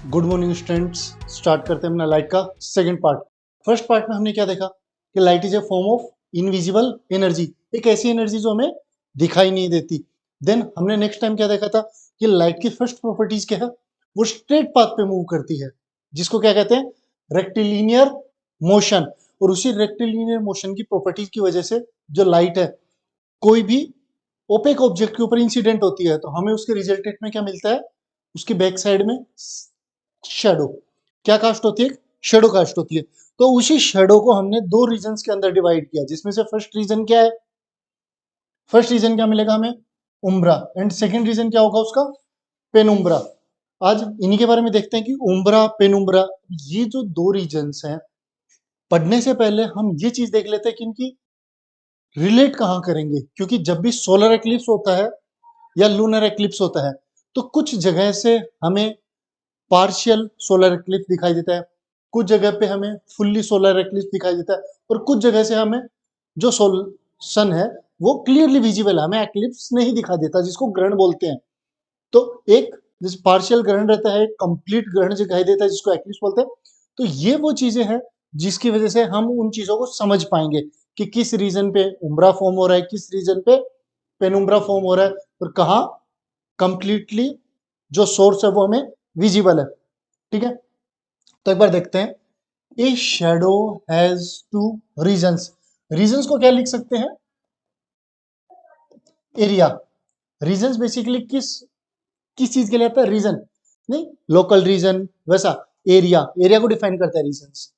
Good morning students. Start करते हैं अपना लाइट का सेकंड पार्ट। फर्स्ट पार्ट में हमने क्या देखा कि light is a form of invisible energy, एक ऐसी एनर्जी जो हमें दिखाई नहीं देती। देन हमने नेक्स्ट टाइम क्या देखा था कि लाइट की फर्स्ट प्रॉपर्टीज क्या है, वो स्ट्रेट पाथ पे मूव करती है, जिसको क्या कहते हैं, रेक्टिलिनियर मोशन। और उसी रेक्टिलिनियर मोशन की प्रॉपर्टीज की वजह से जो लाइट है कोई भी ओपेक ऑब्जेक्ट के ऊपर इंसिडेंट होती है तो हमें उसके रिजल्टेंट में क्या मिलता है, उसके बैक साइड में शेडो। क्या कास्ट होती है, शेडो कास्ट होती है। तो उसी शेडो को हमने दो रीजन्स के अंदर डिवाइड किया, जिसमें से फर्स्ट रीजन क्या है, फर्स्ट रीजन क्या मिलेगा हमें, उम्ब्रा, एंड सेकंड रीजन क्या होगा उसका, पेनुम्ब्रा। आज इन्हीं के बारे में देखते हैं कि उम्ब्रा पेनुम्ब्रा, ये जो दो रीजन्स हैं, पढ़ने से पहले हम ये चीज देख लेते हैं कि इनकी रिलेट कहाँ करेंगे। क्योंकि जब भी सोलर एक्लिप्स होता है या लूनर एक्लिप्स होता है तो कुछ जगह से हमें पार्शियल सोलर एक्लिप्स दिखाई देता है, कुछ जगह पे हमें फुल्ली सोलर एक्लिप्स दिखाई देता है, और कुछ जगह से हमें जो सन है वो क्लियरली विजिबल है, हमें एक्लिप्स नहीं दिखा देता, जिसको ग्रहण बोलते हैं। तो एक जैसे पार्शियल ग्रहण रहता है, एक कंप्लीट ग्रहण दिखाई देता है जिसको एक्लिप्स बोलते हैं। तो ये वो चीजें हैं जिसकी वजह से हम उन चीजों को समझ पाएंगे कि किस रीजन पे उम्ब्रा फॉर्म हो रहा है, किस रीजन पे पेनुम्ब्रा फॉर्म हो रहा है, और कहाँ कंप्लीटली जो सोर्स है वो हमें विजिबल है। ठीक है, तो एक बार देखते हैं। A shadow has two regions. Regions को क्या लिख सकते हैं, एरिया। रीजन्स बेसिकली किस किस चीज के लिए आता है, रीजन नहीं, लोकल रीजन वैसा, एरिया, एरिया को डिफाइन करता है regions.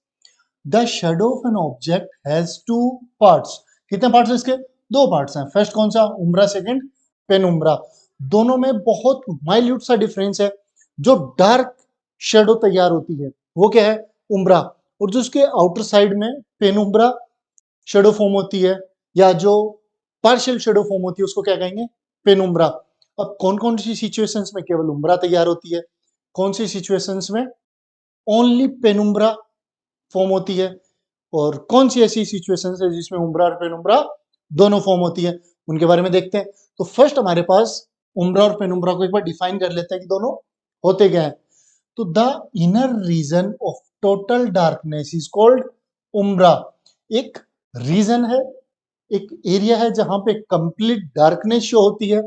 The shadow of an object has two parts. कितने पार्ट्स हैं इसके, दो पार्ट्स हैं। फर्स्ट कौन सा, उम्ब्रा, सेकंड पेनुम्ब्रा। दोनों में बहुत माइल्यूट सा डिफरेंस है। जो डार्क शेडो तैयार होती है वो क्या है, उम्ब्रा, और जो उसके आउटर साइड में पेनुम्ब्रा शेडो फॉर्म होती है, या जो पार्शियल शेडो फॉर्म होती है, उसको क्या कहेंगे, पेनुम्ब्रा। अब कौन कौन सी सिचुएशंस में केवल उम्ब्रा तैयार होती है, कौन सी सिचुएशंस में ओनली पेनुम्ब्रा फॉर्म होती है, और कौन सी ऐसी सिचुएशंस है जिसमें उम्ब्रा और पेनुम्ब्रा दोनों फॉर्म होती है, उनके बारे में देखते हैं। तो फर्स्ट हमारे पास उम्ब्रा और पेनुम्ब्रा को एक बार डिफाइन कर लेते हैं कि दोनों होते क्या है। तो the inner region of total darkness is called umbra. एक रीजन है, एक एरिया है जहां पे कंप्लीट डार्कनेस शो होती है,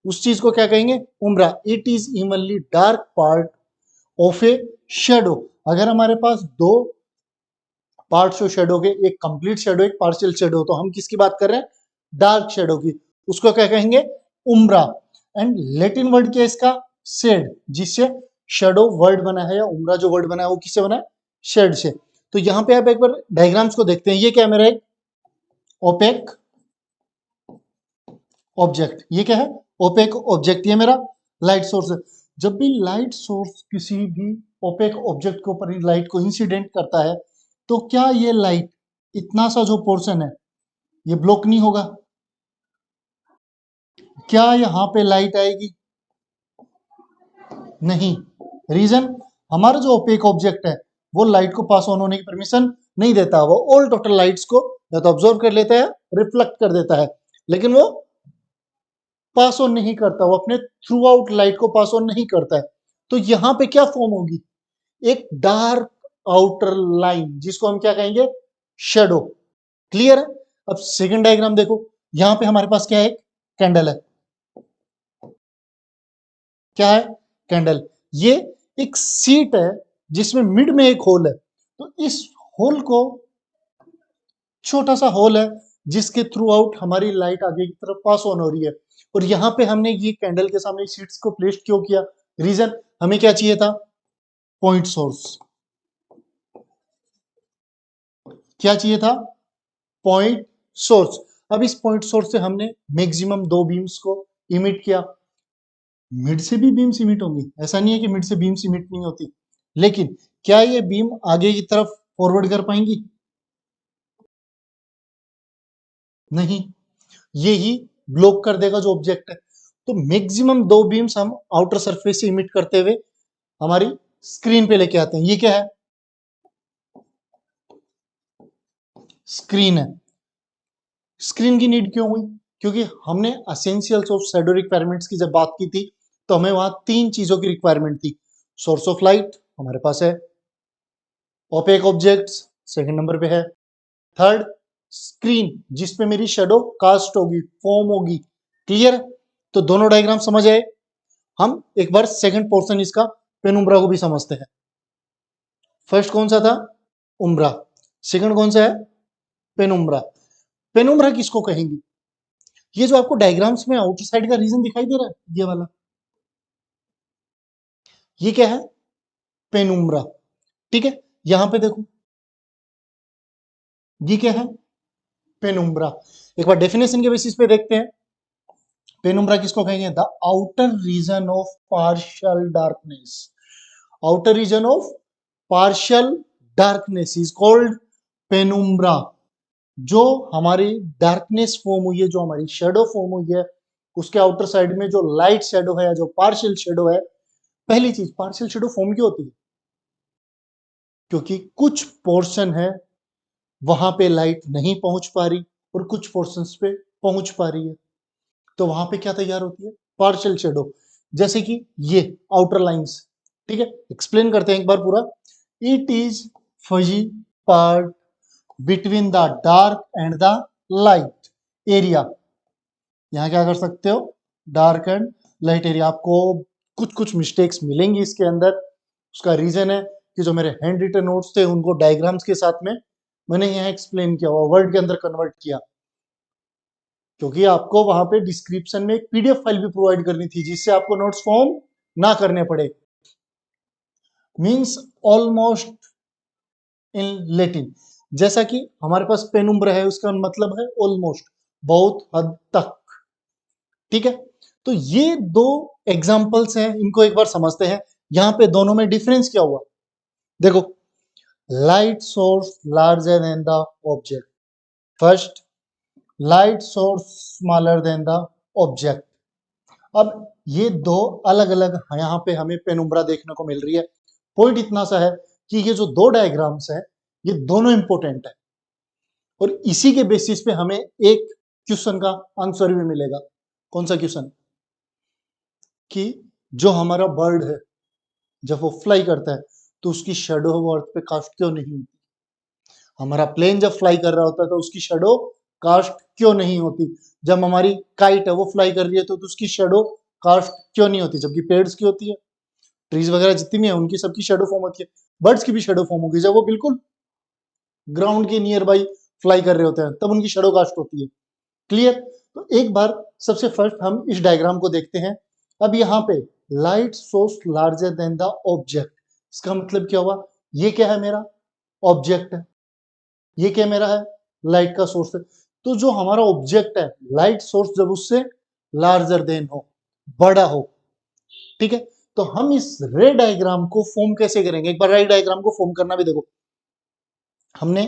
उस चीज को क्या कहेंगे, उम्ब्रा। It is evenly dark part of a shadow. अगर हमारे पास दो पार्ट्स ऑफ शेडो के, एक कंप्लीट शेडो एक पार्शियल शेडो, तो हम किसकी बात कर रहे हैं, डार्क शेडो की, उसको क्या कहेंगे, उम्ब्रा। एंड लैटिन वर्ड क्या है इसका, शेड, जिससे शेडो वर्ड बना है, या उम्ब्रा जो वर्ड बना है वो किससे बना है, शेड से। तो यहाँ पे आप एक बार डायग्राम्स को देखते हैं। ये क्या है, मेरा एक ओपेक ऑब्जेक्ट, ये क्या है, ओपेक ऑब्जेक्ट, ये मेरा लाइट सोर्स है। जब भी लाइट सोर्स किसी भी ओपेक ऑब्जेक्ट के ऊपर लाइट को इंसिडेंट करता है तो क्या ये लाइट, इतना सा जो पोर्शन है, ये ब्लॉक नहीं होगा, क्या यहाँ पे लाइट आएगी, नहीं। रीजन, हमारा जो ओपेक ऑब्जेक्ट है वो लाइट को पास ऑन होने की परमिशन नहीं देता, वो ऑल टोटल लाइट्स को या तो ऑब्जर्व कर लेता है, रिफ्लेक्ट कर देता है, लेकिन वो पास ऑन नहीं करता, वो अपने थ्रू आउट लाइट को पास ऑन नहीं करता है। तो यहाँ पे क्या फॉर्म होगी, एक डार्क आउटर लाइन, जिसको हम क्या कहेंगे, शेडो। क्लियर है। अब सेकंड डायग्राम देखो, यहां पे हमारे पास क्या है, एक कैंडल है, क्या है, कैंडल। ये एक सीट है जिसमें मिड में एक होल है। तो इस होल को, छोटा सा होल है जिसके थ्रू आउट हमारी लाइट आगे की तरफ पास ऑन हो रही है। और यहाँ पे हमने ये कैंडल के सामने सीट्स को प्लेस क्यों किया, रीजन, हमें क्या चाहिए था, पॉइंट सोर्स। क्या चाहिए था, पॉइंट सोर्स। अब इस पॉइंट सोर्स से हमने मैक्सिमम दो बीम्स को इमिट किया। मिड से भी बीम्स इमिट होंगी, ऐसा नहीं है कि मिड से बीम्स इमिट नहीं होती, लेकिन क्या ये बीम आगे की तरफ फॉरवर्ड कर पाएंगी, नहीं, ये ही ब्लॉक कर देगा जो ऑब्जेक्ट है। तो मैक्सिमम दो बीम्स हम आउटर सरफेस से इमिट करते हुए हमारी स्क्रीन पे लेके आते हैं। ये क्या है, स्क्रीन है। स्क्रीन की नीड क्यों हुई, क्योंकि हमने एसेंशियल्स ऑफ शैडो रिक्वायरमेंट्स की जब बात की थी तो हमें वहां तीन चीजों की रिक्वायरमेंट थी। सोर्स ऑफ लाइट हमारे पास है, ओपेक ऑब्जेक्ट्स सेकंड नंबर पे है, थर्ड स्क्रीन जिसपे मेरी शेडो कास्ट होगी, फॉर्म होगी। क्लियर? तो दोनों डायग्राम समझ आए। हम एक बार सेकंड पोर्शन इसका पेनुम्ब्रा को भी समझते हैं। फर्स्ट कौन सा था? उम्ब्रा। सेकंड कौन सा है? पेनुम्ब्रा। पेनुम्ब्रा किसको कहेंगे? ये जो आपको डायग्राम्स में आउटर साइड का रीजन दिखाई दे रहा है, ये वाला, ये क्या है? पेनुम्ब्रा। ठीक है, यहां पे देखो, ये क्या है? पेनुम्ब्रा। एक बार डेफिनेशन के बेसिस पे देखते हैं। पेनुम्ब्रा किसको कहेंगे? The outer region of partial darkness. Outer region of partial darkness is called penumbra. जो हमारी डार्कनेस फॉर्म हुई है, जो हमारी शेडो फॉर्म हुई है, उसके आउटर साइड में जो लाइट शेडो है, जो पार्शियल शेडो है। पहली चीज, पार्शियल शेडो फॉर्म क्यों होती है? क्योंकि कुछ पोर्शन है वहां पे लाइट नहीं पहुंच पा रही और कुछ पोर्शंस पे पहुंच पा रही है, तो वहां पे क्या तैयार होती है? Partial shadow. जैसे कि ये आउटर लाइंस। ठीक है, एक्सप्लेन करते हैं एक बार पूरा। It is fuzzy part between the dark and the light area. यहाँ क्या कर सकते हो? Dark and light area. आपको कुछ कुछ मिस्टेक्स मिलेंगी इसके अंदर। उसका रीजन है कि जो मेरे हैंड रिटन नोट्स थे उनको डायग्राम्स के साथ में मैंने यहाँ एक्सप्लेन किया हुआ, वर्ड के अंदर कन्वर्ट किया, क्योंकि आपको वहां पे डिस्क्रिप्शन में एक पीडीएफ फाइल भी प्रोवाइड करनी थी जिससे आपको नोट्स फॉर्म ना करने पड़े। Means almost in Latin. जैसा कि हमारे पास पेनुम्ब्रा है, उसका मतलब है ऑलमोस्ट, बहुत हद तक। ठीक है, तो ये दो एग्जांपल्स हैं, इनको एक बार समझते हैं। यहां पे दोनों में डिफरेंस क्या हुआ? देखो, light source larger than the object, first light source smaller than the object. अब ये दो अलग अलग यहां पे हमें पेनुम्ब्रा देखने को मिल रही है। पॉइंट इतना सा है कि ये जो दो डायग्राम्स हैं, ये दोनों इंपॉर्टेंट है और इसी के बेसिस पे हमें एक क्वेश्चन का आंसर भी मिलेगा। कौन सा क्वेश्चन? कि जो हमारा बर्ड है जब वो फ्लाई करता है तो उसकी शेडो अर्थ पे कास्ट क्यों नहीं होती? हमारा प्लेन जब फ्लाई कर रहा होता है तो उसकी शेडो कास्ट क्यों नहीं होती? जब हमारी काइट है वो फ्लाई कर रही है तो उसकी शेडो कास्ट क्यों नहीं होती, जबकि पेड्स की होती है? ट्रीज वगैरह जितनी भी है उनकी सबकी शेडो फॉर्म होती है, बर्ड्स की भी शेडो फॉर्म होगी जब वो बिल्कुल ग्राउंड के नियर बाई फ्लाई कर रहे होते हैं, तब उनकी शेडो कास्ट होती है। क्लियर? तो एक बार सबसे फर्स्ट हम इस डायग्राम को देखते हैं। अब यहाँ पे light source larger than the object, इसका मतलब क्या हुआ? ये क्या है? मेरा ऑब्जेक्ट है। ये क्या मेरा है? लाइट का सोर्स है। तो जो हमारा ऑब्जेक्ट है, लाइट सोर्स जब उससे लार्जर देन हो, बड़ा हो, ठीक है, तो हम इस रे डायग्राम को फॉर्म कैसे करेंगे? एक बार रे डायग्राम को फॉर्म करना भी देखो। हमने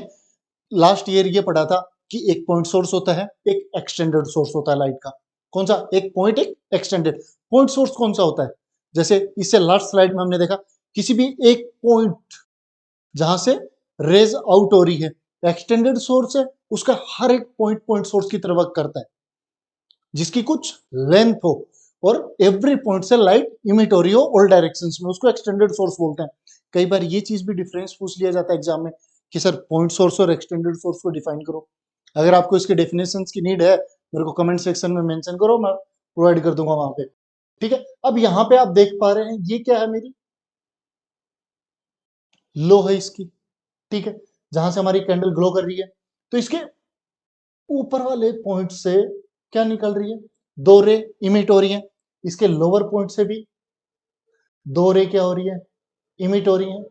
लास्ट ईयर ये पढ़ा था कि एक पॉइंट सोर्स होता है, एक एक्सटेंडेड सोर्स होता है लाइट का। कौन सा? एक पॉइंट, एक एक्सटेंडेड। पॉइंट सोर्स कौन सा होता है? जैसे इससे लास्ट स्लाइड में हमने देखा, किसी भी एक पॉइंट जहां से रेज आउट हो रही है, एक्सटेंडेड सोर्स है, उसका हर एक पॉइंट पॉइंट सोर्स की तरह वर्क करता है, जिसकी कुछ लेंथ हो और एवरी पॉइंट से लाइट इमिट हो रही हो ऑल डायरेक्शंस में, उसको एक्सटेंडेड सोर्स बोलते हैं। कई बार ये चीज भी डिफरेंस पूछ लिया जाता है एग्जाम में कि सर पॉइंट सोर्स और एक्सटेंडेड सोर्स को डिफाइन करो। अगर आपको इसके डेफिनेशन की नीड है, मेरे को कमेंट सेक्शन में मेंशन करो, मैं प्रोवाइड कर दूंगा वहां पे। ठीक है, अब यहाँ पे आप देख पा रहे हैं ये क्या है? मेरी लो है इसकी। ठीक है, जहां से हमारी कैंडल ग्लो कर रही है, तो इसके ऊपर वाले पॉइंट से क्या निकल रही है? दो रे इमिट हो रही है। इसके लोअर पॉइंट से भी दो रे क्या हो रही है? इमिट हो रही है।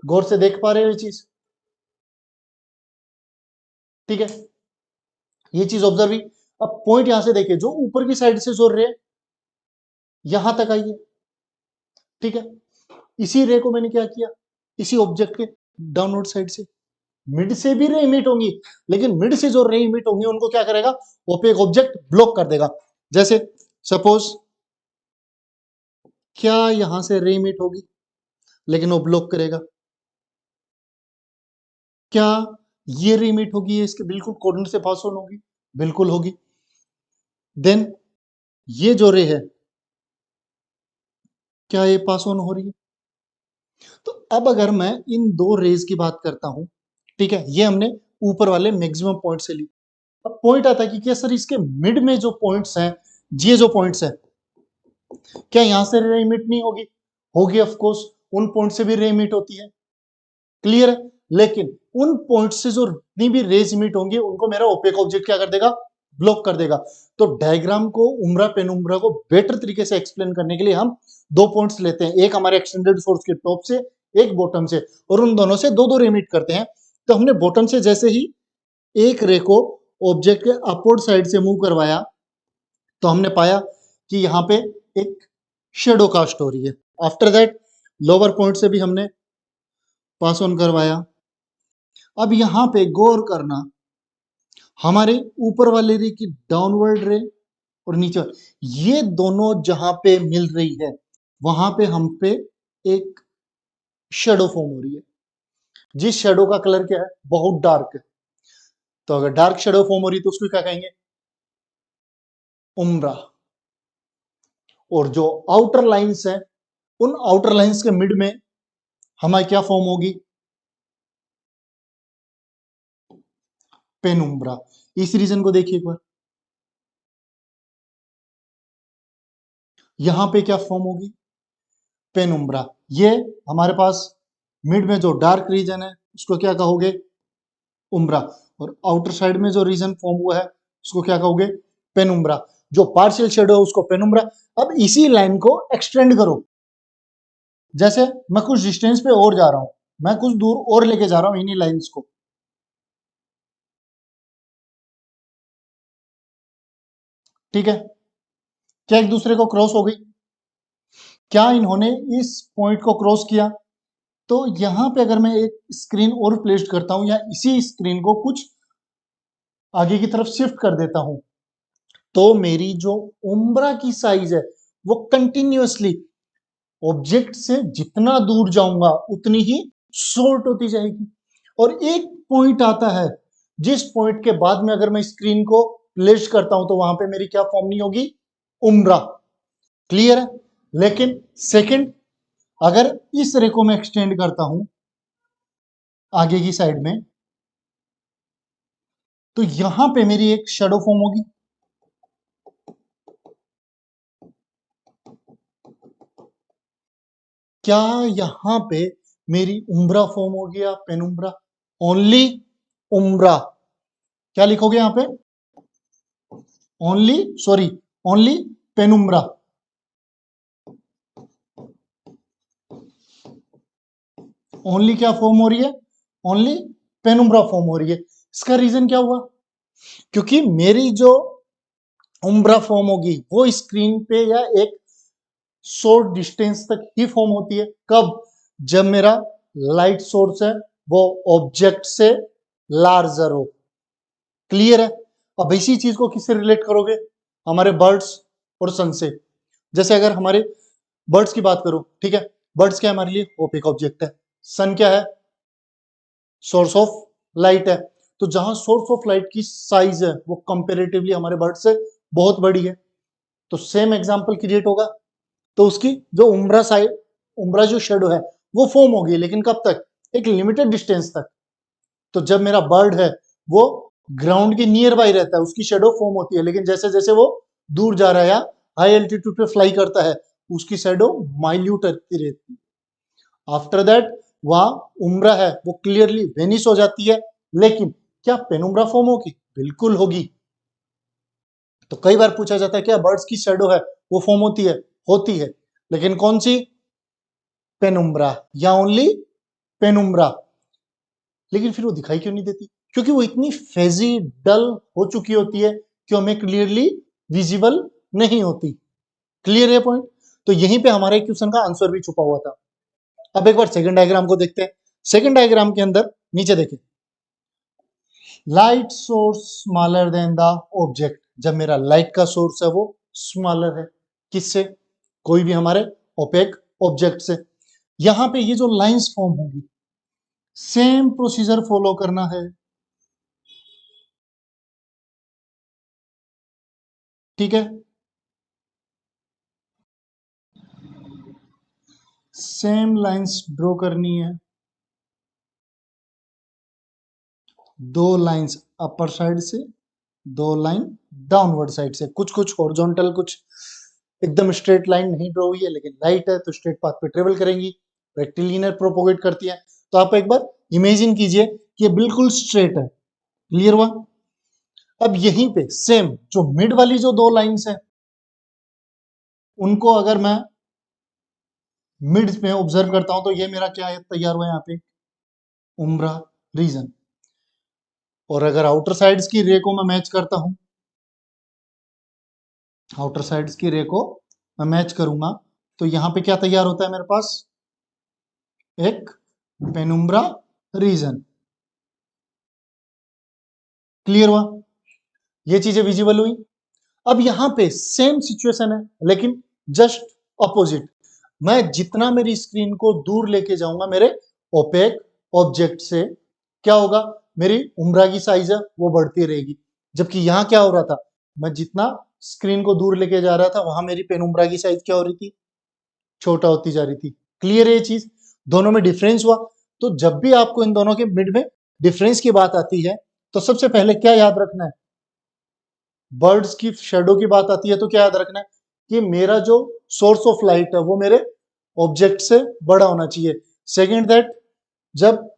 गौर से देख पा रहे हो ये चीज? ठीक है, ये चीज ऑब्जर्व हुई। अब पॉइंट यहां से देखिए, जो ऊपर की साइड से जो रे यहां तक आई है, ठीक है, इसी रे को मैंने क्या किया? इसी ऑब्जेक्ट के डाउनवर्ड साइड से मिड से भी रे इमिट होंगी, लेकिन मिड से जो रे इमिट होंगी उनको क्या करेगा? ओपेक ऑब्जेक्ट ब्लॉक कर देगा। जैसे सपोज क्या यहां से रे इमिट होगी, लेकिन वो ब्लॉक करेगा। क्या ये रे इमिट होगी, ये इसके बिल्कुल कोऑर्डिनेट से पास ऑन होगी? बिल्कुल होगी। देन ये जो रे है, क्या ये पास ऑन हो रही है? तो अब अगर मैं इन दो रेज की बात करता हूं, ठीक है, ये हमने ऊपर वाले मैक्सिमम पॉइंट से ली। अब पॉइंट आता है कि क्या सर इसके मिड में जो पॉइंट्स हैं, ये जो पॉइंट्स हैं, क्या यहां से रे इमिट नहीं होगी? होगी ऑफ कोर्स, उन पॉइंट से भी रे इमिट होती है, क्लियर है। लेकिन उन पॉइंट से जो जितनी भी रेज इमिट होंगी उनको मेरा ओपेक ऑब्जेक्ट क्या कर देगा? ब्लॉक कर देगा। तो डायग्राम को, उम्रा पेनुम्रा को बेटर तरीके से एक्सप्लेन करने के लिए हम दो पॉइंट्स लेते हैं, एक हमारे एक्सटेंडेड सोर्स के टॉप से, एक बॉटम से, और उन दोनों से दो दो रे इमिट करते हैं। तो हमने बॉटम से जैसे ही एक रे को ऑब्जेक्ट के अपवर्ड साइड से मूव करवाया, तो हमने पाया कि यहाँ पे एक शेडो कास्ट हो रही है। आफ्टर दैट लोअर पॉइंट से भी हमने पास ऑन करवाया। अब यहाँ पे गौर करना, हमारे ऊपर वाले रे की डाउनवर्ड रे और नीचे, ये दोनों जहां पे मिल रही है वहां पे हम पे एक शेडो फॉर्म हो रही है, जिस शेडो का कलर क्या है? बहुत डार्क है। तो अगर डार्क शेडो फॉर्म हो रही है तो उसको क्या कहेंगे? उम्रा। और जो आउटर लाइंस है, उन आउटर लाइंस के मिड में हमारी क्या फॉर्म होगी? पेनुम्ब्रा। इस रीजन को देखिए एक बार, यहां पे क्या फॉर्म होगी? पेनुम्ब्रा। ये हमारे पास मिड में जो डार्क रीजन है उसको क्या कहोगे? उम्ब्रा। और आउटर साइड में जो रीजन फॉर्म हुआ है उसको क्या कहोगे? पेनुम्ब्रा। जो पार्शियल शेडो है उसको पेनुम्ब्रा। अब इसी लाइन को एक्सटेंड करो, जैसे मैं कुछ डिस्टेंस पे और जा रहा हूं, मैं कुछ दूर और लेके जा रहा हूं इन्हीं लाइंस को, ठीक है, क्या एक दूसरे को क्रॉस हो गई? क्या इन्होंने इस पॉइंट को क्रॉस किया? तो यहां पे अगर मैं एक स्क्रीन और प्लेस करता हूं या इसी स्क्रीन को कुछ आगे की तरफ शिफ्ट कर देता हूं, तो मेरी जो उम्ब्रा की साइज है वो कंटिन्यूअसली ऑब्जेक्ट से जितना दूर जाऊंगा उतनी ही शॉर्ट होती जाएगी। और एक पॉइंट आता है जिस पॉइंट के बाद में अगर मैं स्क्रीन को प्लेस करता हूं तो वहां पे मेरी क्या फॉर्म नहीं होगी? उम्ब्रा। क्लियर है। लेकिन सेकंड, अगर इस रे को मैं एक्सटेंड करता हूं आगे की साइड में, तो यहां पे मेरी एक शेडो फॉर्म होगी। क्या यहां पे मेरी उम्ब्रा फॉर्म हो गया? पेनुम्ब्रा। ओनली उम्ब्रा। क्या लिखोगे यहां पे? Only, sorry, only penumbra. Only क्या फॉर्म हो रही है? ओनली पेनुम्ब्रा फॉर्म हो रही है। इसका रीजन क्या हुआ? क्योंकि मेरी जो उम्ब्रा फॉर्म होगी वो स्क्रीन पे या एक शॉर्ट डिस्टेंस तक ही फॉर्म होती है। कब? जब मेरा लाइट सोर्स है वो ऑब्जेक्ट से लार्जर हो। क्लियर है। अब इसी चीज को किससे रिलेट करोगे? हमारे बर्ड्स और सन से। जैसे अगर हमारे बर्ड्स की बात करो, ठीक है, बर्ड्स क्या हमारे लिए? ओपेक ऑब्जेक्ट है। सन क्या है? सोर्स ऑफ लाइट है। तो जहां सोर्स ऑफ लाइट की साइज है वो कंपेरेटिवली हमारे बर्ड से बहुत बड़ी है, तो सेम एग्जांपल क्रिएट होगा। तो उसकी जो उम्ब्रा साइड, उम्ब्रा जो शेडो है वो फॉर्म होगी, लेकिन कब तक? एक लिमिटेड डिस्टेंस तक। तो जब मेरा बर्ड है वो ग्राउंड के नियर बाई रहता है उसकी शेडो फॉर्म होती है, लेकिन जैसे जैसे वो दूर जा रहा है या हाई एल्टीट्यूड पे फ्लाई करता है उसकी शेडो माइल्यूट रहती है। आफ्टर दैट वहां उम्रा है वो क्लियरली वेनिश हो जाती है। लेकिन क्या पेनुम्ब्रा फॉर्म होगी? बिल्कुल होगी। तो कई बार पूछा जाता है क्या बर्ड्स की शेडो है वो फॉर्म होती है? होती है, लेकिन कौन सी? पेनुम्ब्रा या ओनली पेनुम्ब्रा। लेकिन फिर वो दिखाई क्यों नहीं देती? क्योंकि वो इतनी फेजी डल हो चुकी होती है कि हमें क्लियरली विजिबल नहीं होती। क्लियर है पॉइंट? तो यहीं पे हमारे क्वेश्चन का आंसर भी छुपा हुआ था। अब एक बार सेकंड डायग्राम को देखते हैं। सेकंड डायग्राम के अंदर नीचे देखें, light source smaller than the object. जब मेरा लाइट का सोर्स है वो स्मॉलर है, किससे? कोई भी हमारे ओपेक ऑब्जेक्ट से। यहां पे ये जो लाइंस फॉर्म होगी सेम प्रोसीजर फॉलो करना है, ठीक है। सेम लाइंस ड्रॉ करनी है, दो लाइंस अपर साइड से, दो लाइन डाउनवर्ड साइड से, कुछ कुछ हॉरिजॉन्टल, कुछ एकदम स्ट्रेट लाइन नहीं ड्रॉ हुई है, लेकिन लाइट है तो स्ट्रेट पाथ पे ट्रेवल करेंगी, रेक्टिलिनियर प्रोपोगेट करती है। तो आप एक बार इमेजिन कीजिए कि ये बिल्कुल स्ट्रेट है। क्लियर हुआ? अब यहीं पे सेम जो मिड वाली जो दो लाइंस है, उनको अगर मैं मिड में ऑब्जर्व करता हूं तो ये मेरा क्या है, तैयार हुआ यहाँ पे उम्ब्रा रीजन। और अगर आउटर साइड्स की रे को मैं मैच करता हूं, आउटर साइड्स की रे को मैं मैच करूंगा, तो यहां पे क्या तैयार होता है मेरे पास, एक पेनुम्ब्रा रीजन। क्लियर हुआ? ये चीजें विजिबल हुई। अब यहां पे सेम सिचुएशन है, लेकिन जस्ट अपोजिट। मैं जितना मेरी स्क्रीन को दूर लेके जाऊंगा मेरे ओपेक ऑब्जेक्ट से, क्या होगा, मेरी उम्ब्रा की साइज है वो बढ़ती रहेगी। जबकि यहां क्या हो रहा था, मैं जितना स्क्रीन को दूर लेके जा रहा था, वहां मेरी पेनुम्ब्रा की साइज क्या हो रही थी, छोटा होती जा रही थी। क्लियर है ये चीज? दोनों में डिफरेंस हुआ। तो जब भी आपको इन दोनों के मिड में डिफरेंस की बात आती है, तो सबसे पहले क्या याद रखना है, बर्ड्स की शेडो की बात आती है तो क्या याद रखना है कि मेरा जो सोर्स ऑफ लाइट है वो मेरे ऑब्जेक्ट से बड़ा होना चाहिए। सेकंड दैट, जब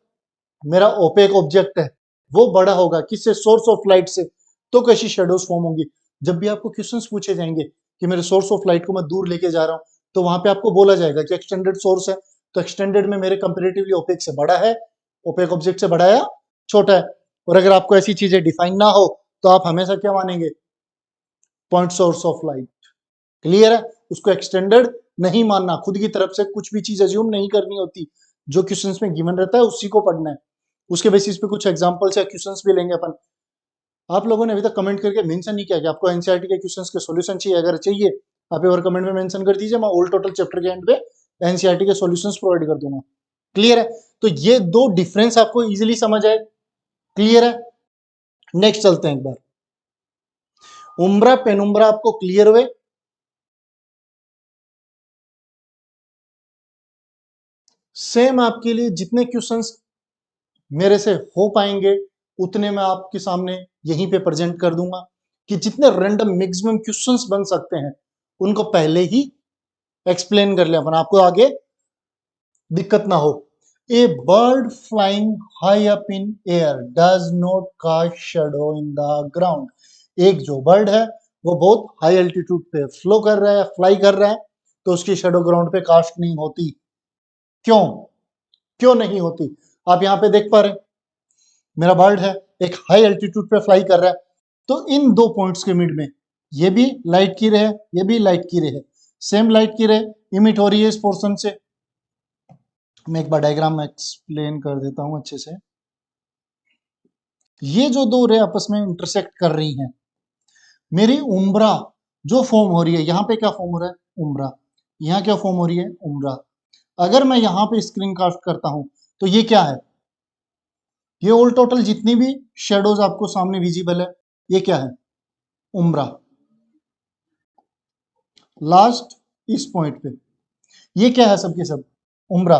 मेरा ओपेक ऑब्जेक्ट है वो बड़ा होगा किससे, सोर्स ऑफ लाइट से, तो कैसी शेडोज फॉर्म होंगी। जब भी आपको क्वेश्चंस पूछे जाएंगे कि मेरे सोर्स ऑफ लाइट को मैं दूर लेके जा रहा हूं, तो वहां पे आपको बोला जाएगा कि एक्सटेंडेड सोर्स है, तो एक्सटेंडेड में मेरे कंपेरेटिवली ओपेक से बड़ा है, ओपेक ऑब्जेक्ट से बड़ा या छोटा है। और अगर आपको ऐसी चीजें डिफाइन ना हो, तो आप हमेशा क्या मानेंगे, point source of light. Clear है? उसको एक्सटेंडेड नहीं मानना, खुद की तरफ से कुछ भी चीज अज्यूम नहीं करनी होती, जो क्वेश्चंस में गिवन रहता है उसी को पढ़ना है। उसके बेसिस पे कुछ एग्जांपल्स या क्वेश्चंस भी लेंगे अपन। आप लोगों ने अभी तक कमेंट करके मेंशन नहीं किया कि आपको एनसीईआरटी के क्वेश्चंस के सॉल्यूशन चाहिए। अगर चाहिए आप एक बार कमेंट में मेंशन कर दीजिए, मैं ऑल टोटल चैप्टर के एंड पे एनसीईआरटी के सॉल्यूशंस प्रोवाइड कर दूंगा। क्लियर है? तो ये दो डिफरेंस आपको इजीली समझ आए। क्लियर है? नेक्स्ट चलते हैं एक बार, उम्ब्रा पेनुम्ब्रा आपको क्लियर हुए? सेम आपके लिए जितने क्वेश्चंस मेरे से हो पाएंगे उतने मैं आपके सामने यहीं पे प्रेजेंट कर दूंगा, कि जितने रैंडम मैक्सिमम क्वेश्चंस बन सकते हैं उनको पहले ही एक्सप्लेन कर ले अपन, आपको आगे दिक्कत ना हो। A bird flying high up in air does not cast shadow in the ground. एक जो बर्ड है वो बहुत हाई एल्टीट्यूड पे फ्लो कर रहा है, फ्लाई कर रहा है, तो उसकी शैडो ग्राउंड पे कास्ट नहीं होती। क्यों? क्यों नहीं होती? आप यहां पे देख पा रहे हैं, मेरा बर्ड है, एक हाई एल्टीट्यूड पे फ्लाई कर रहा है, तो इन दो पॉइंट्स के मिड में ये भी लाइट की रे है, ये भी लाइट की रे है, सेम लाइट की रे इमिट हो रही है इस पोर्शन से। मैं एक बार डायग्राम एक्सप्लेन कर देता हूं अच्छे से। ये जो दो रे आपस में इंटरसेक्ट कर रही हैं, मेरी उम्ब्रा जो फॉर्म हो रही है, यहां पे क्या फॉर्म हो रहा है, उम्ब्रा, यहां क्या फॉर्म हो रही है, उम्ब्रा। अगर मैं यहां पे स्क्रीन कास्ट करता हूं तो ये क्या है, ये ऑल टोटल जितनी भी शेडोज आपको सामने विजिबल है, ये क्या है, उम्ब्रा। लास्ट इस पॉइंट पे ये क्या है, सबके सब उम्ब्रा।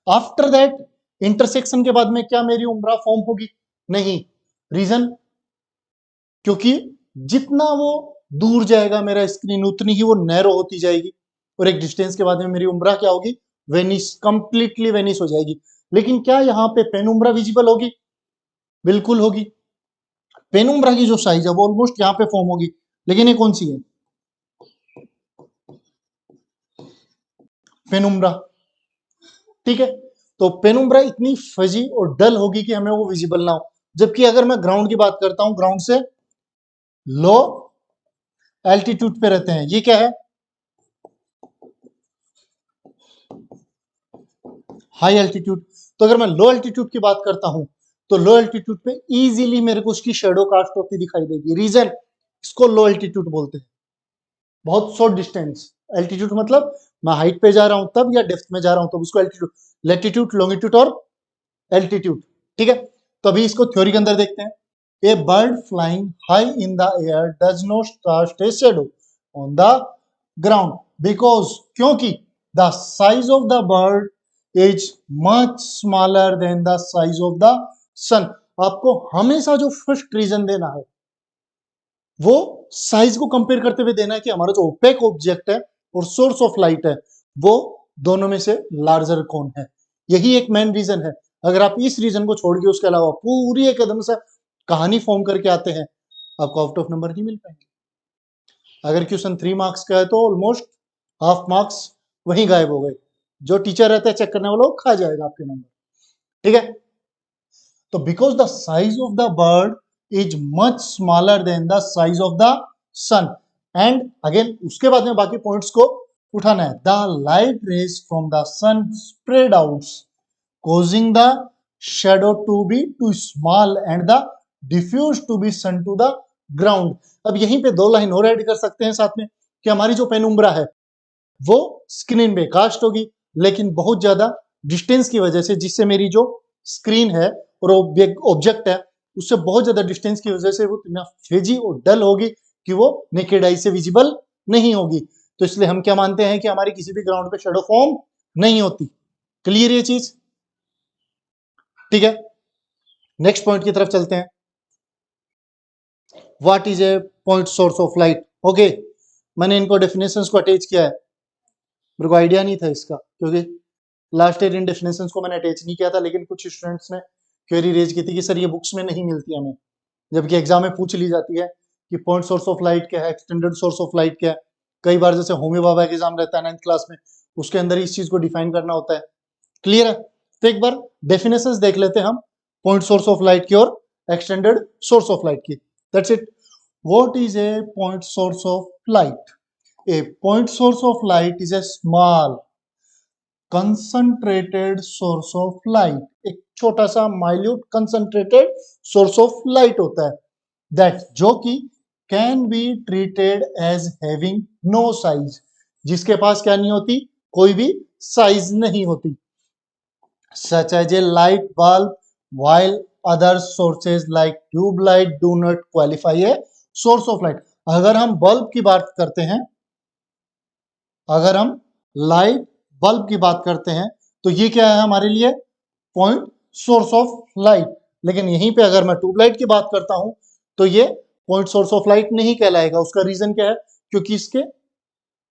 आफ्टर दैट इंटरसेक्शन के बाद में क्या मेरी उम्ब्रा फॉर्म होगी, नहीं। रीजन, क्योंकि जितना वो दूर जाएगा मेरा स्क्रीन, उतनी ही वो नैरो होती जाएगी, और एक डिस्टेंस के बाद में मेरी उम्ब्रा क्या होगी, वेनिश, कंप्लीटली वेनिश हो जाएगी। लेकिन क्या यहाँ पे पेनुम्ब्रा विजिबल होगी, बिल्कुल होगी। पेनुम्ब्रा की जो साइज है वो ऑलमोस्ट यहाँ पे फॉर्म होगी, लेकिन ये कौन सी है, पेनुम्ब्रा। ठीक है? तो पेनुम्ब्रा इतनी फजी और डल होगी कि हमें वो विजिबल ना हो। जबकि अगर मैं ग्राउंड की बात करता हूं, ग्राउंड से लो एल्टीट्यूड पे रहते हैं, ये क्या है, हाई एल्टीट्यूड। तो अगर मैं लो एल्टीट्यूड की बात करता हूं, तो लो एल्टीट्यूड पे इजीली मेरे को उसकी शेडो कास्ट होती दिखाई देगी। रीजन, इसको लो एल्टीट्यूड बोलते हैं, बहुत शॉर्ट डिस्टेंस। एल्टीट्यूड मतलब मैं हाइट पे जा रहा हूं तब, या डेप्थ में जा रहा हूं तब, उसको एल्टीट्यूड, लेटीट्यूड, लॉन्गिट्यूड और एल्टीट्यूड। ठीक है? तो अभी इसको थ्योरी के अंदर देखते हैं। A bird flying high in the air does not cast a shadow on the ground because, क्योंकि the size of the bird is much smaller than the size of the sun. आपको हमेशा जो first reason देना है वो size को compare करते हुए देना है कि हमारा जो ओपेक ऑब्जेक्ट है और सोर्स ऑफ लाइट है वो दोनों में से लार्जर कौन है। यही एक मेन रीजन है। अगर आप इस रीजन को छोड़ के उसके अलावा पूरी एकदम से कहानी फॉर्म करके आते हैं, आपको आउट ऑफ नंबर नहीं मिल पाएंगे। अगर क्वेश्चन 3 मार्क्स का है तो ऑलमोस्ट हाफ मार्क्स वहीं गायब हो गए। जो टीचर रहता है चेक करने वाला वो खा जाएगा आपके नंबर। ठीक है, तो because the size of the bird is much smaller than the size of the sun, and again उसके बाद में बाकी पॉइंट्स को उठाना है। The light rays from the sun spread out causing the shadow to be too small and the diffuse to be sent to the ground। अब यहीं पे दो लाइन और ऐड कर सकते हैं साथ में कि हमारी जो पेनुम्ब्रा है वो स्क्रीन पे कास्ट होगी, लेकिन बहुत ज्यादा डिस्टेंस की वजह से, जिससे मेरी जो स्क्रीन है और ऑब्जेक्ट है उससे बहुत ज्यादा डिस्टेंस की वजह से वो इतना फेजी और डल होगी कि वो नेकेड आई से विजिबल नहीं होगी। तो इसलिए हम क्या मानते हैं कि हमारी किसी भी ग्राउंड पे शेडो फॉर्म नहीं होती। क्लियर ये चीज? ठीक है, नेक्स्ट पॉइंट की तरफ चलते हैं। What is a point source of light? Okay, मैंने इनको डेफिनेशंस को अटैच किया है। मेरे को आइडिया नहीं था इसका, क्योंकि लास्ट ईयर इन डेफिनेशंस को मैंने अटैच नहीं किया था, लेकिन कुछ स्टूडेंट्स ने क्वेरी रेज की थी कि सर ये बुक्स में नहीं मिलती हमें, जबकि एग्जाम में पूछ ली जाती है कि पॉइंट सोर्स ऑफ लाइट क्या है, एक्सटेंडेड सोर्स ऑफ लाइट क्या है। कई बार जैसे होमी बाबा का एग्जाम रहता है 9th क्लास में, उसके अंदर इस चीज को डिफाइन करना होता है। क्लियर है? तो एक बार डेफिनेशंस देख लेते हैं हम पॉइंट सोर्स ऑफ लाइट की और एक्सटेंडेड सोर्स ऑफ लाइट की। That's it. What is a point source of light? A point source of light is a small concentrated source of light। एक छोटा सा minute concentrated source of light होता है, that जो कि can be treated as having no size, जिसके पास क्या नहीं होती, कोई भी साइज नहीं होती। Such as a light bulb, while other sources like tube light do not qualify a source of light। अगर हम बल्ब की बात करते हैं, अगर हम लाइट बल्ब की बात करते हैं तो ये क्या है हमारे लिए? Point source of light. लेकिन यहीं पे अगर मैं ट्यूबलाइट की बात करता हूं तो ये पॉइंट सोर्स ऑफ लाइट नहीं कहलाएगा। उसका रीजन क्या है? क्योंकि इसके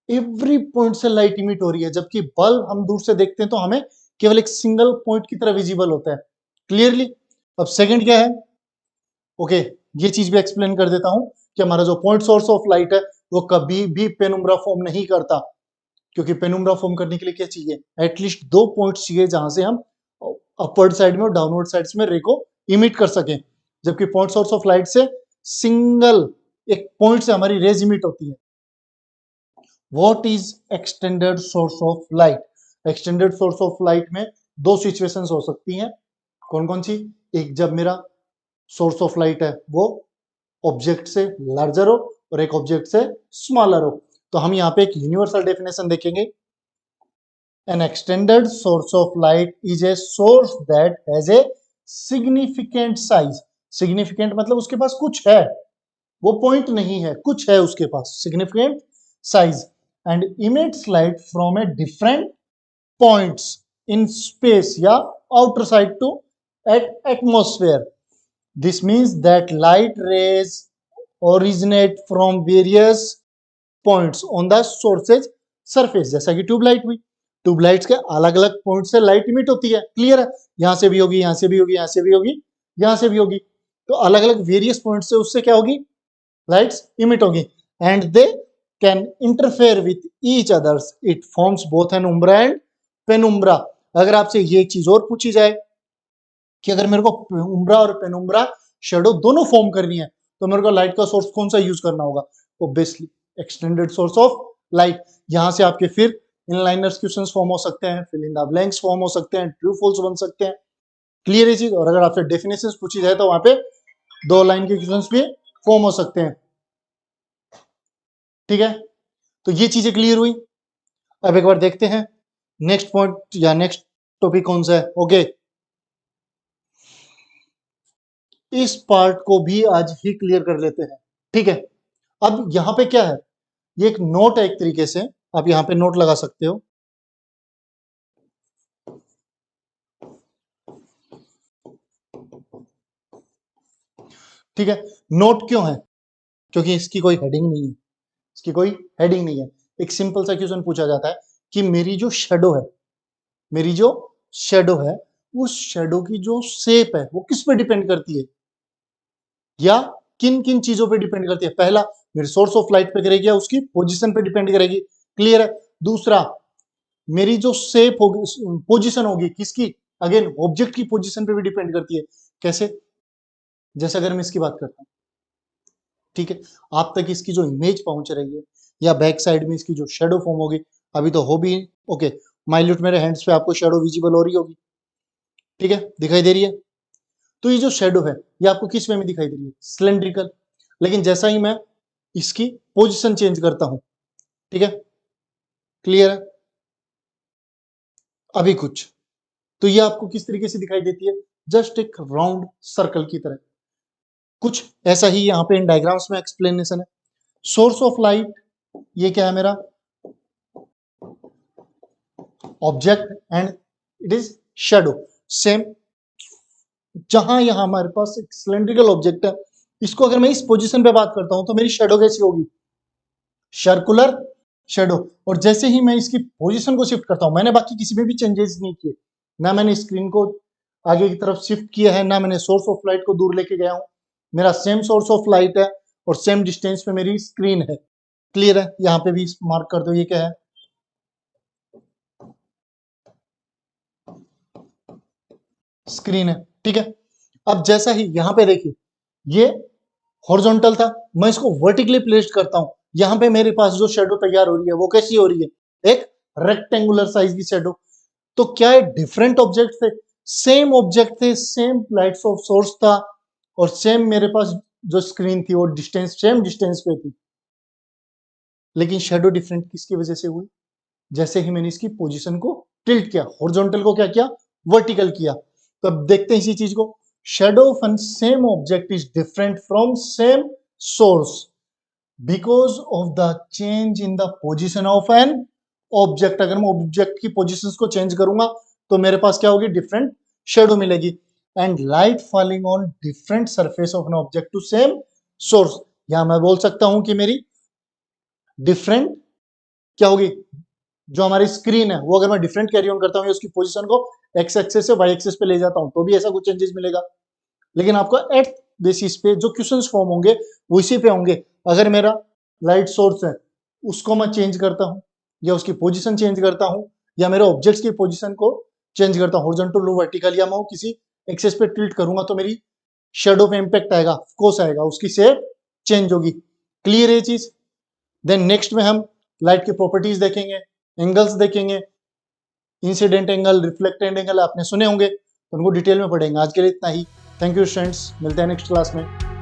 एवरी पॉइंट से लाइट इमिट हो रही है, जबकि बल्ब हम दूर से देखते हैं तो हमें केवल एक सिंगल पॉइंट की तरह विजिबल होता है। क्लियरली? अब सेकंड क्या है? ओके, ये चीज भी एक्सप्लेन कर देता हूं कि हमारा जो पॉइंट सोर्स ऑफ लाइट है वो कभी भी पेनुम्ब्रा फॉर्म नहीं करता, क्योंकि पेनुम्ब्रा फॉर्म करने के लिए क्या चाहिए? एटलीस्ट 2 पॉइंट्स चाहिए जहां से हम अपवर्ड साइड में और डाउनवर्ड साइड्स में रे को इमिट कर सकें, जबकि पॉइंट सोर्स ऑफ लाइट से सिंगल एक पॉइंट से हमारी रेज इमिट होती है। What is extended source of light? Extended source of light में दो सिचुएशंस हो सकती हैं। कौन कौन सी? एक, जब मेरा सोर्स ऑफ लाइट है वो ऑब्जेक्ट से लार्जर हो और एक ऑब्जेक्ट से स्मॉलर हो। तो हम यहाँ पे एक यूनिवर्सल डेफिनेशन देखेंगे। An extended source of light is a source that has a significant size। significant मतलब उसके पास कुछ है, वो पॉइंट नहीं है, कुछ है उसके पास, significant size, and emits light from a different points in space या outer side to atmosphere। This means that light rays originate from various points on the sources surface. जैसा कि ट्यूबलाइट हुई, ट्यूबलाइट्स के अलग अलग पॉइंट से light emit होती है। क्लियर है? यहां से भी होगी, यहां से भी होगी, यहां से भी होगी, यहां से भी होगी। तो अलग अलग वेरियस पॉइंट से उससे क्या होगी? लाइट्स इमिट होगी, and they can interfere with each others. It forms both an umbra and penumbra. अगर आपसे ये चीज और पूछी जाए कि अगर मेरे को उम्ब्रा और पेनुम्ब्रा शेडो दोनों फॉर्म करनी है तो मेरे को लाइट का सोर्स कौन सा यूज करना होगा? Obviously extended source of light. यहां से आपके फिर इनलाइनर्स क्वेश्चंस फॉर्म हो सकते हैं, fill in the blanks form हो सकते हैं, ट्रू फॉल्स बन सकते हैं। क्लियर है चीज? और अगर आपसे डेफिनेशंस पूछी जाए तो वहां पे 2 लाइन के क्वेश्चंस भी फॉर्म हो सकते हैं। ठीक है, तो ये चीजें क्लियर हुई। अब एक बार देखते हैं नेक्स्ट पॉइंट या नेक्स्ट टॉपिक कौन सा है। ओके, इस पार्ट को भी आज ही क्लियर कर लेते हैं। ठीक है, अब यहां पे क्या है? ये एक नोट है, एक तरीके से आप यहां पे नोट लगा सकते हो। ठीक है, नोट क्यों है? क्योंकि इसकी कोई हेडिंग नहीं है, इसकी कोई हेडिंग नहीं है। एक सिंपल सा क्वेश्चन पूछा जाता है कि मेरी जो शेडो है, मेरी जो शेडो है, उस शेडो की जो शेप है वो किस पे डिपेंड करती है, या किन किन चीजों पे डिपेंड करती है? पहला, मेरे सोर्स ऑफ लाइट पे करेगी या उसकी पोजीशन पे डिपेंड करेगी, क्लियर है। दूसरा, मेरी जो शेप होगी, पोजीशन होगी किसकी, अगेन ऑब्जेक्ट की पोजीशन पे भी डिपेंड करती है। कैसे? जैसे अगर मैं इसकी बात करता हूं, ठीक है, आप तक इसकी जो इमेज पहुंच रही है या बैक साइड में इसकी जो शेडो फॉर्म होगी, अभी तो हो भी, ओके, माइल्यूट मेरे हैंड्स पे आपको शेडो विजिबल हो रही होगी, ठीक है, दिखाई दे रही है। तो ये जो शेडो है ये आपको किस वे में दिखाई दे रही है? सिलेंड्रिकल। लेकिन जैसा ही मैं इसकी पोजीशन चेंज करता हूं, ठीक है, क्लियर है, अभी कुछ, तो ये आपको किस तरीके से दिखाई देती है? जस्ट एक राउंड सर्कल की तरह। कुछ ऐसा ही यहाँ पे इन डायग्राम्स में एक्सप्लेनेशन है। सोर्स ऑफ लाइट, ये क्या है मेरा? Object and it is shadow. Same, जहां यहां हमारे पास एक सिलेंड्रिकल ऑब्जेक्ट है, इसको अगर मैं इस पोजीशन पे बात करता हूं तो मेरी शेडो कैसी होगी? Circular shadow. और जैसे ही मैं इसकी पोजीशन को शिफ्ट करता हूं, मैंने बाकी किसी में भी चेंजेस नहीं किए, ना मैंने स्क्रीन को आगे की तरफ शिफ्ट किया है, ना मैंने सोर्स ऑफ लाइट को दूर लेके गया हूं, मेरा सेम सोर्स ऑफ लाइट है और सेम डिस्टेंस पे मेरी स्क्रीन है, क्लियर है। यहाँ पे भी मार्क कर दो, ये क्या है? स्क्रीन है, ठीक है। अब जैसा ही यहाँ पे देखिए, ये हॉरिजॉन्टल था, मैं इसको वर्टिकली प्लेस्ड करता हूं, यहाँ पे मेरे पास जो शेडो तैयार हो रही है वो कैसी हो रही है? एक रेक्टेंगुलर साइज की शेडो। तो क्या है? डिफरेंट ऑब्जेक्ट थे, सेम ऑब्जेक्ट थे, सेम लाइट्स ऑफ सोर्स था, और सेम मेरे पास जो स्क्रीन थी वो डिस्टेंस, सेम डिस्टेंस पे थी, लेकिन शेडो डिफरेंट किसकी वजह से हुई? जैसे ही मैंने इसकी पोजीशन को टिल्ट किया, हॉरिजॉन्टल को क्या किया? वर्टिकल किया। तो अब देखते हैं इसी चीज को। Shadow of an same object is different from same source because of the change in the position of an object. अगर मैं ऑब्जेक्ट की पोजीशन को चेंज करूंगा तो मेरे पास क्या होगी? डिफरेंट शेडो मिलेगी। And light falling on different surface of an object to same source. यहां मैं बोल सकता हूं कि मेरी डिफरेंट क्या होगी? जो हमारी स्क्रीन है वो अगर मैं डिफरेंट कैरी ऑन करता हूँ, उसकी पोजीशन को एक्स एक्सेस से वाई एक्सेस पे ले जाता हूँ, तो भी ऐसा कुछ चेंजेस मिलेगा। लेकिन आपको एट बेसिस पे जो क्वेश्चंस फॉर्म होंगे वो इसी पे होंगे। अगर मेरा लाइट सोर्स है उसको मैं चेंज करता हूँ, या उसकी पोजीशन चेंज करता हूँ, या मेरे ऑब्जेक्ट्स की पोजीशन को चेंज करता हूँ, हॉरिजॉन्टल टू वर्टिकल, या मैं किसी एक्सेस पे टिल्ट करूंगा, तो मेरी शेडो पे इंपैक्ट आएगा, ऑफ कोर्स आएगा, उसकी शेप चेंज होगी। क्लियर है चीज? देन नेक्स्ट में हम लाइट की प्रॉपर्टीज देखेंगे, एंगल्स देखेंगे, इंसिडेंट एंगल, रिफ्लेक्टेड एंगल आपने सुने होंगे, तो उनको डिटेल में पढ़ेंगे। आज के लिए इतना ही। थैंक यू स्टूडेंट्स, मिलते हैं नेक्स्ट क्लास में।